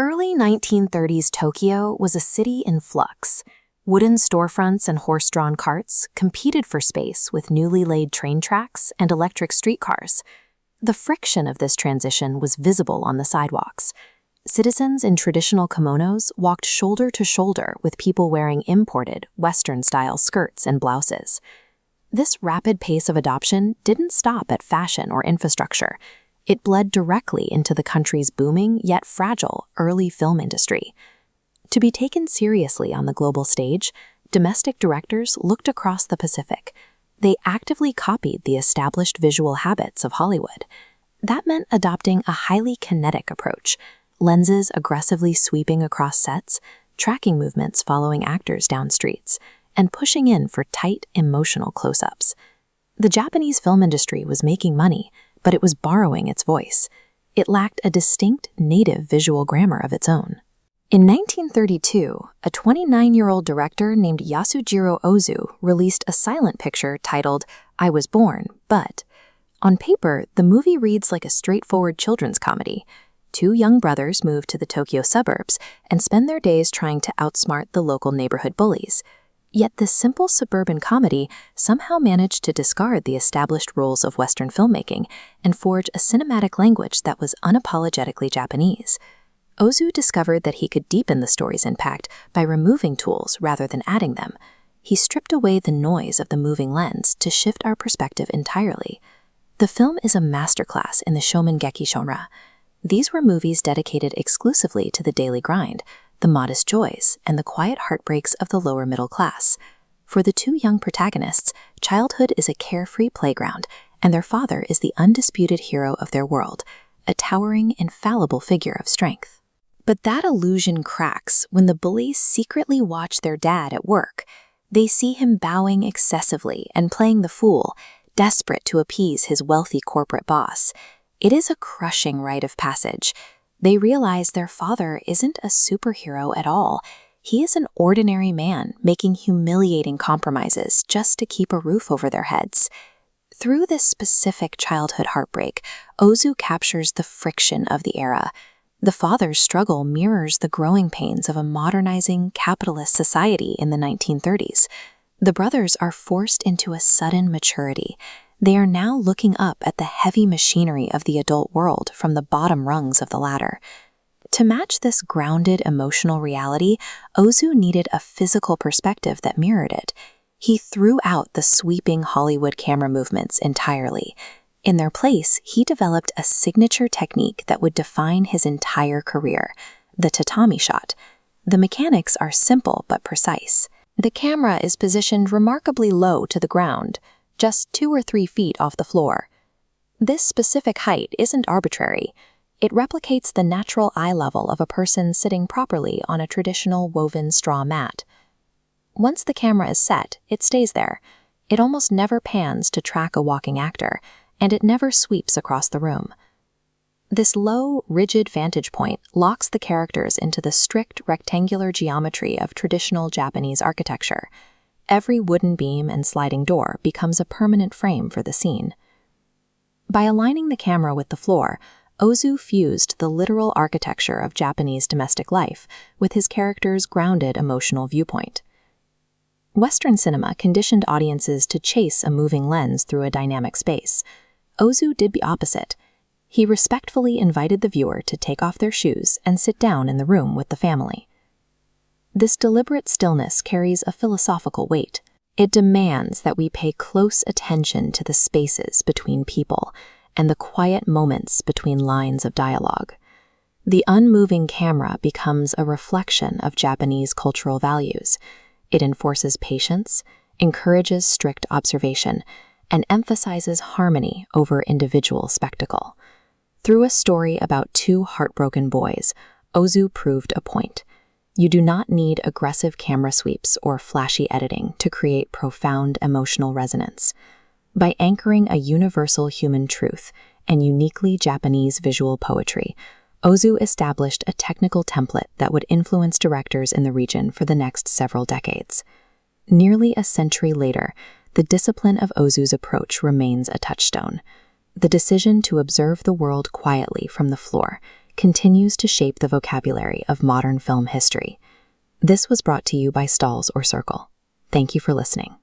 Early 1930s Tokyo was a city in flux. Wooden storefronts and horse-drawn carts competed for space with newly laid train tracks and electric streetcars. The friction of this transition was visible on the sidewalks. Citizens in traditional kimonos walked shoulder to shoulder with people wearing imported, Western-style skirts and blouses. This rapid pace of adoption didn't stop at fashion or infrastructure. It bled directly into the country's booming yet fragile early film industry. To be taken seriously on the global stage, domestic directors looked across the Pacific. They actively copied the established visual habits of Hollywood. That meant adopting a highly kinetic approach, lenses aggressively sweeping across sets, tracking movements following actors down streets, and pushing in for tight, emotional close-ups. The Japanese film industry was making money, but it was borrowing its voice. It lacked a distinct native visual grammar of its own. In 1932, a 29-year-old director named Yasujiro Ozu released a silent picture titled I Was Born, But. On paper, the movie reads like a straightforward children's comedy. Two young brothers move to the Tokyo suburbs and spend their days trying to outsmart the local neighborhood bullies. Yet this simple suburban comedy somehow managed to discard the established rules of Western filmmaking and forge a cinematic language that was unapologetically Japanese. Ozu discovered that he could deepen the story's impact by removing tools rather than adding them. He stripped away the noise of the moving lens to shift our perspective entirely. The film is a masterclass in the shomengeki genre. These were movies dedicated exclusively to the daily grind, the modest joys, and the quiet heartbreaks of the lower middle class. For the two young protagonists, childhood is a carefree playground, and their father is the undisputed hero of their world, a towering, infallible figure of strength. But that illusion cracks when the bullies secretly watch their dad at work. They see him bowing excessively and playing the fool, desperate to appease his wealthy corporate boss. It is a crushing rite of passage. They realize their father isn't a superhero at all. He is an ordinary man making humiliating compromises just to keep a roof over their heads. Through this specific childhood heartbreak, Ozu captures the friction of the era. The father's struggle mirrors the growing pains of a modernizing capitalist society in the 1930s. The brothers are forced into a sudden maturity. They are now looking up at the heavy machinery of the adult world from the bottom rungs of the ladder. To match this grounded emotional reality, Ozu needed a physical perspective that mirrored it. He threw out the sweeping Hollywood camera movements entirely. In their place, he developed a signature technique that would define his entire career, the tatami shot. The mechanics are simple but precise. The camera is positioned remarkably low to the ground, just 2 or 3 feet off the floor. This specific height isn't arbitrary. It replicates the natural eye level of a person sitting properly on a traditional woven straw mat. Once the camera is set, it stays there. It almost never pans to track a walking actor, and it never sweeps across the room. This low, rigid vantage point locks the characters into the strict rectangular geometry of traditional Japanese architecture. Every wooden beam and sliding door becomes a permanent frame for the scene. By aligning the camera with the floor, Ozu fused the literal architecture of Japanese domestic life with his character's grounded emotional viewpoint. Western cinema conditioned audiences to chase a moving lens through a dynamic space. Ozu did the opposite. He respectfully invited the viewer to take off their shoes and sit down in the room with the family. This deliberate stillness carries a philosophical weight. It demands that we pay close attention to the spaces between people and the quiet moments between lines of dialogue. The unmoving camera becomes a reflection of Japanese cultural values. It enforces patience, encourages strict observation, and emphasizes harmony over individual spectacle. Through a story about 2 heartbroken boys, Ozu proved a point. You do not need aggressive camera sweeps or flashy editing to create profound emotional resonance. By anchoring a universal human truth and uniquely Japanese visual poetry, Ozu established a technical template that would influence directors in the region for the next several decades. Nearly a century later, the discipline of Ozu's approach remains a touchstone. The decision to observe the world quietly from the floor continues to shape the vocabulary of modern film history. This was brought to you by Stalls or Circle. Thank you for listening.